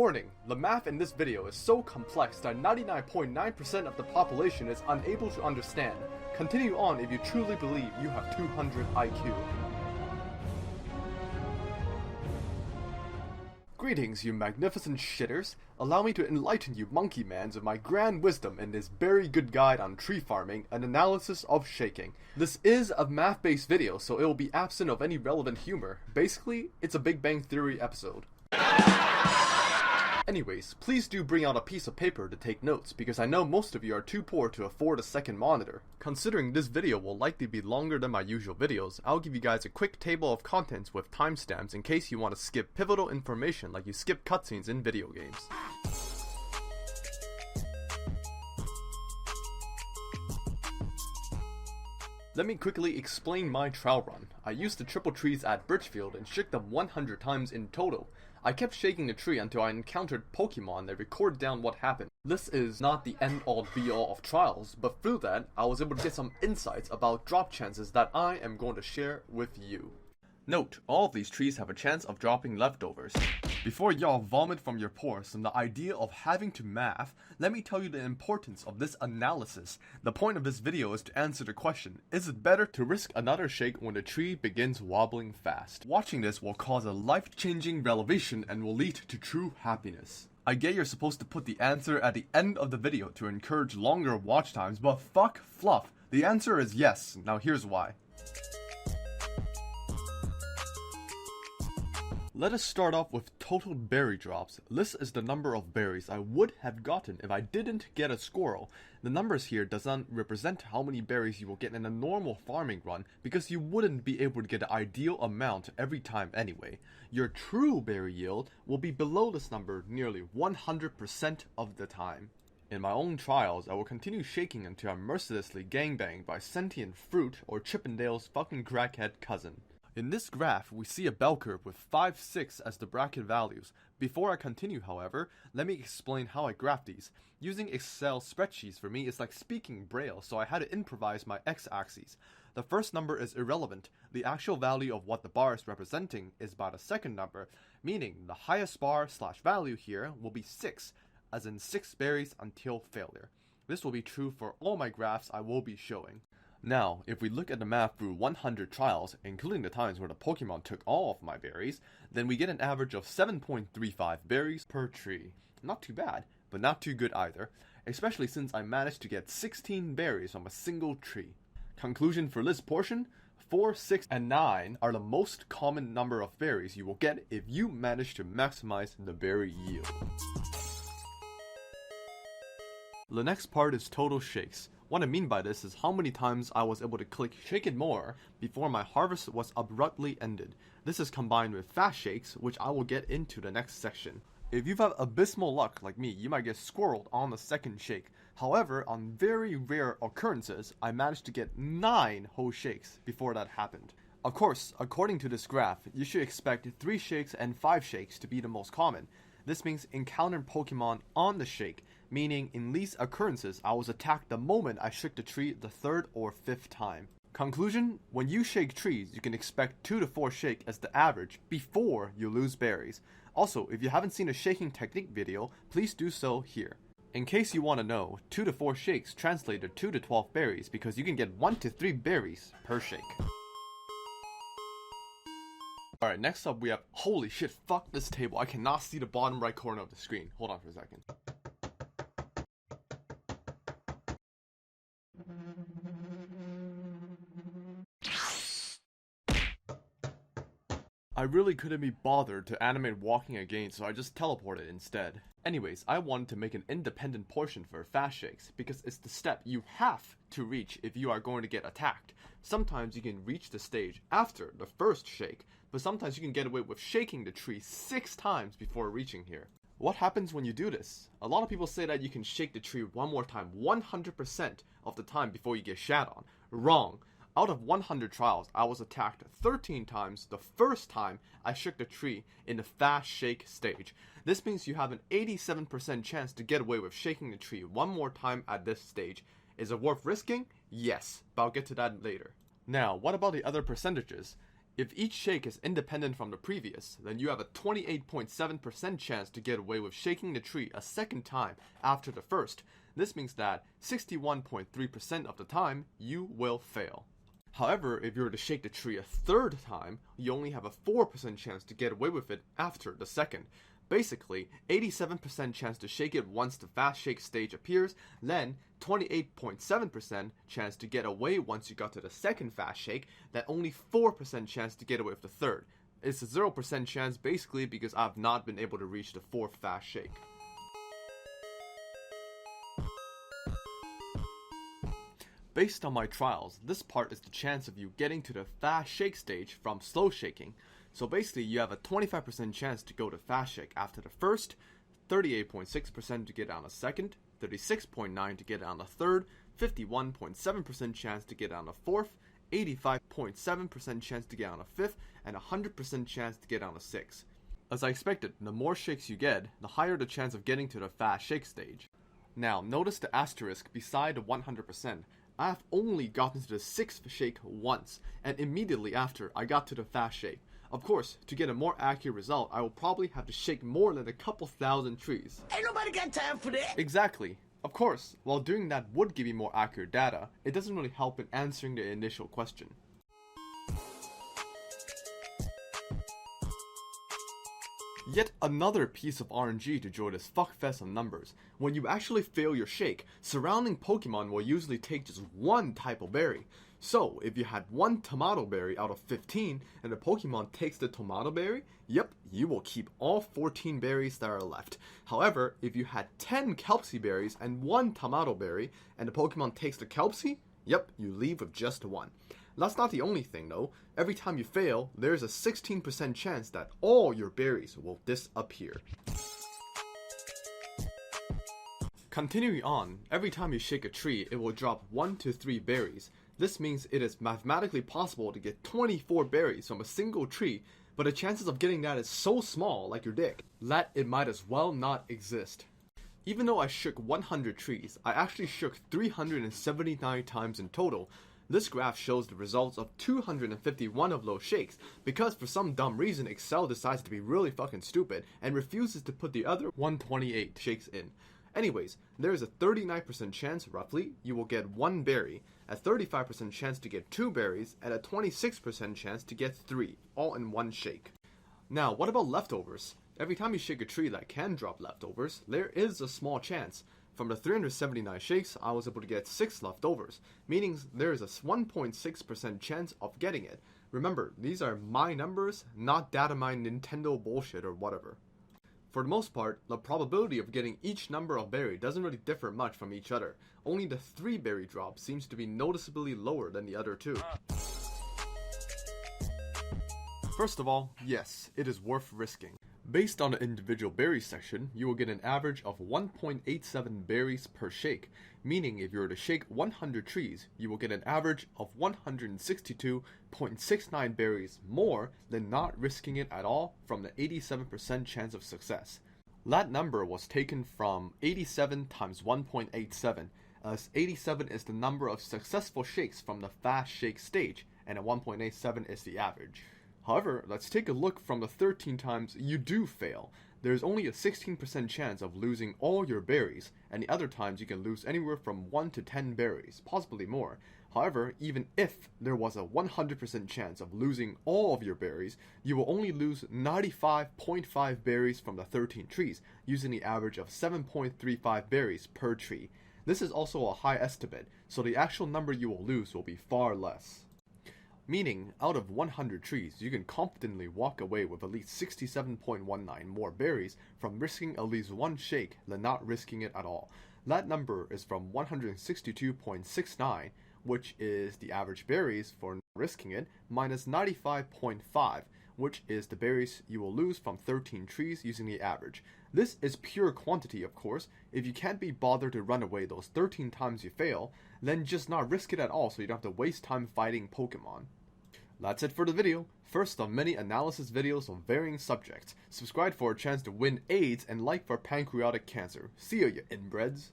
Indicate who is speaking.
Speaker 1: Warning, the math in this video is so complex that 99.9% of the population is unable to understand. Continue on if you truly believe you have 200 IQ. Greetings, you magnificent shitters. Allow me to enlighten you monkey mans with my grand wisdom in this very good guide on tree farming and analysis of shaking. This is a math-based video, so it will be absent of any relevant humor. Basically, it's a Big Bang Theory episode. Anyways, please do bring out a piece of paper to take notes, because I know most of you are too poor to afford a second monitor. Considering this video will likely be longer than my usual videos, I'll give you guys a quick table of contents with timestamps in case you want to skip pivotal information like you skip cutscenes in video games. Let me quickly explain my trial run. I used the triple trees at Birchfield and shook them 100 times in total. I kept shaking the tree until I encountered Pokemon that recorded down what happened. This is not the end-all be-all of trials, but through that, I was able to get some insights about drop chances that I am going to share with you. Note, all of these trees have a chance of dropping leftovers. Before y'all vomit from your pores from the idea of having to math, let me tell you the importance of this analysis. The point of this video is to answer the question, is it better to risk another shake when the tree begins wobbling fast? Watching this will cause a life-changing revelation and will lead to true happiness. I get you're supposed to put the answer at the end of the video to encourage longer watch times, but fuck fluff. The answer is yes. Now here's why. Let us start off with total berry drops. This is the number of berries I would have gotten if I didn't get a squirrel. The numbers here does not represent how many berries you will get in a normal farming run, because you wouldn't be able to get the ideal amount every time anyway. Your true berry yield will be below this number nearly 100% of the time. In my own trials, I will continue shaking until I'm mercilessly gangbanged by sentient fruit or Chippendale's fucking crackhead cousin. In this graph, we see a bell curve with 5, 6 as the bracket values. Before I continue, however, let me explain how I graph these. Using Excel spreadsheets for me is like speaking Braille, so I had to improvise my x-axis. The first number is irrelevant. The actual value of what the bar is representing is by the second number, meaning the highest bar / value here will be 6, as in 6 berries until failure. This will be true for all my graphs I will be showing. Now, if we look at the math through 100 trials, including the times where the Pokemon took all of my berries, then we get an average of 7.35 berries per tree. Not too bad, but not too good either, especially since I managed to get 16 berries from a single tree. Conclusion for this portion, 4, 6, and 9 are the most common number of berries you will get if you manage to maximize the berry yield. The next part is total shakes. What I mean by this is how many times I was able to click shake it more before my harvest was abruptly ended. This is combined with fast shakes, which I will get into the next section. If you've had abysmal luck like me, you might get squirreled on the second shake. However, on very rare occurrences, I managed to get 9 whole shakes before that happened. Of course, according to this graph, you should expect 3 shakes and 5 shakes to be the most common. This means encountering Pokemon on the shake, meaning in these occurrences I was attacked the moment I shook the tree the 3rd or 5th time. Conclusion, when you shake trees, you can expect 2 to 4 shake as the average before you lose berries. Also, if you haven't seen a shaking technique video, please do so here. In case you want to know, 2 to 4 shakes translate to 2 to 12 berries because you can get 1 to 3 berries per shake. Alright, next up we have, holy shit, fuck this table, I cannot see the bottom right corner of the screen. Hold on for a second. I really couldn't be bothered to animate walking again, so I just teleported instead. Anyways, I wanted to make an independent portion for fast shakes, because it's the step you have to reach if you are going to get attacked. Sometimes you can reach the stage after the first shake, but sometimes you can get away with shaking the tree 6 times before reaching here. What happens when you do this? A lot of people say that you can shake the tree one more time 100% of the time before you get shat on. Wrong. Out of 100 trials, I was attacked 13 times the first time I shook the tree in the fast shake stage. This means you have an 87% chance to get away with shaking the tree one more time at this stage. Is it worth risking? Yes, but I'll get to that later. Now, what about the other percentages? If each shake is independent from the previous, then you have a 28.7% chance to get away with shaking the tree a second time after the first. This means that 61.3% of the time, you will fail. However, if you were to shake the tree a third time, you only have a 4% chance to get away with it after the second. Basically, 87% chance to shake it once the fast shake stage appears, then 28.7% chance to get away once you got to the second fast shake, then only 4% chance to get away with the third. It's a 0% chance basically because I've not been able to reach the fourth fast shake. Based on my trials, this part is the chance of you getting to the fast shake stage from slow shaking. So basically, you have a 25% chance to go to fast shake after the first, 38.6% to get on the second, 36.9% to get on the third, 51.7% chance to get on the fourth, 85.7% chance to get on the fifth, and 100% chance to get on the sixth. As I expected, the more shakes you get, the higher the chance of getting to the fast shake stage. Now, notice the asterisk beside the 100%. I have only gotten to the sixth shake once, and immediately after, I got to the fast shake. Of course, to get a more accurate result, I will probably have to shake more than a couple thousand trees.
Speaker 2: Ain't nobody got time for that!
Speaker 1: Exactly. Of course, while doing that would give you more accurate data, it doesn't really help in answering the initial question. Yet another piece of RNG to join this fuckfest of numbers. When you actually fail your shake, surrounding Pokemon will usually take just one type of berry. So, if you had one tomato berry out of 15, and the Pokemon takes the tomato berry, yep, you will keep all 14 berries that are left. However, if you had 10 Kelpie berries and one tomato berry, and the Pokemon takes the Kelpie, yep, you leave with just one. That's not the only thing though. Every time you fail, there's a 16% chance that all your berries will disappear. Continuing on, every time you shake a tree, it will drop 1 to 3 berries. This means it is mathematically possible to get 24 berries from a single tree, but the chances of getting that is so small, like your dick, that it might as well not exist. Even though I shook 100 trees, I actually shook 379 times in total. This graph shows the results of 251 of those shakes, because for some dumb reason Excel decides to be really fucking stupid and refuses to put the other 128 shakes in. Anyways, there is a 39% chance, roughly, you will get 1 berry, a 35% chance to get 2 berries, and a 26% chance to get 3, all in one shake. Now, what about leftovers? Every time you shake a tree that can drop leftovers, there is a small chance. From the 379 shakes, I was able to get 6 leftovers, meaning there is a 1.6% chance of getting it. Remember, these are my numbers, not data mine Nintendo bullshit or whatever. For the most part, the probability of getting each number of berry doesn't really differ much from each other. Only the 3 berry drop seems to be noticeably lower than the other 2. First of all, yes, it is worth risking. Based on the individual berry section, you will get an average of 1.87 berries per shake, meaning if you were to shake 100 trees, you will get an average of 162.69 berries more than not risking it at all from the 87% chance of success. That number was taken from 87 times 1.87, as 87 is the number of successful shakes from the fast shake stage, and a 1.87 is the average. However, let's take a look from the 13 times you do fail. There's only a 16% chance of losing all your berries, and the other times you can lose anywhere from 1 to 10 berries, possibly more. However, even if there was a 100% chance of losing all of your berries, you will only lose 95.5 berries from the 13 trees, using the average of 7.35 berries per tree. This is also a high estimate, so the actual number you will lose will be far less. Meaning, out of 100 trees, you can confidently walk away with at least 67.19 more berries from risking at least one shake than not risking it at all. That number is from 162.69, which is the average berries for not risking it, minus 95.5, which is the berries you will lose from 13 trees using the average. This is pure quantity, of course. If you can't be bothered to run away those 13 times you fail, then just not risk it at all so you don't have to waste time fighting Pokemon. That's it for the video. First of many analysis videos on varying subjects. Subscribe for a chance to win AIDS and like for pancreatic cancer. See ya, you inbreds.